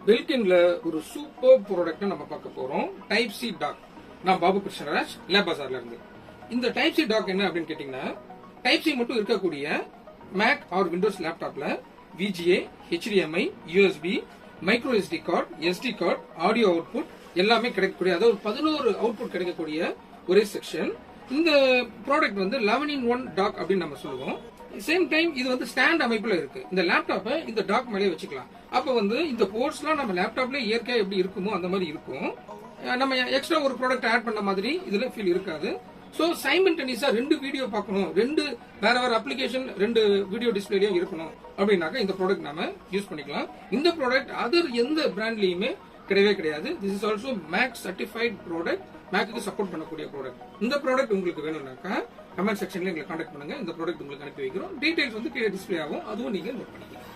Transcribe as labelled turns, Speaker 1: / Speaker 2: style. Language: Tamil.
Speaker 1: பெல்கின்ல ஒரு சூப்பர் ப்ராடக்ட் நம்ம பார்க்க போறோம். Type C dock. நான் பாபு கிருஷ்ணராஜ், லேப் பஜார்ல இருந்து. இந்த டைப் சி டாக் என்ன அப்படின்னு கேட்டீங்கன்னா, டைப் சி மட்டும் இருக்கக்கூடிய மேக் ஆர் விண்டோஸ் லேப்டாப்ல VGA, HDMI, USB, micro SD card, SD card, audio output எல்லாமே கிடைக்கக்கூடிய, அதாவது 11 அவுட்புட் கிடைக்கக்கூடிய ஒரே செக்ஷன். இந்த ப்ராடக்ட் வந்து 11-in-1 டாக் அப்படின்னு நம்ம சொல்லுவோம். சேம் டைம் இது வந்து ஸ்டாண்ட் அமைப்புல இருக்கு. இந்த லேப்டாப்பை இந்த டாக் மேலே வச்சுக்கலாம். அப்ப வந்து இந்த போர்ட்ஸ்லாம் நம்ம லேப்டாப்ல இயற்கையா எப்படி இருக்குமோ அந்த மாதிரி இருக்கும். நம்ம எக்ஸ்ட்ரா ஒரு ப்ராடக்ட் ஆட் பண்ண மாதிரி இதுல ஃபீல் இருக்காது. சோ சைமல்டேனியஸா 2 வீடியோ பார்க்கணும், 2 வேற அப்ளிகேஷன் 2 வீடியோ டிஸ்பிளேலயும் இருக்கணும் அப்படின்னாக்கா இந்த ப்ராடக்ட் நாம யூஸ் பண்ணிக்கலாம். இந்த ப்ராடக்ட் அதர் எந்த பிராண்ட்லயுமே கிடையவே கிடையாது. This is also Mac certified product, மேக்கு சப்போர்ட் பண்ணக்கூடிய ப்ராடக்ட். இந்த ப்ராடக்ட் உங்களுக்கு வேணும்னாக்கா கமெண்ட் செக்ஷன்ல எங்களை கான்டாக்ட் பண்ணுங்க. இந்த ப்ராடக்ட் உங்களுக்கு அனுப்பி வைக்கிறோம். டீடைல்ஸ் வந்து கீழே டிஸ்பிளே ஆகும், அதுவும் நீங்க நோட் பண்ணிக்கலாம்.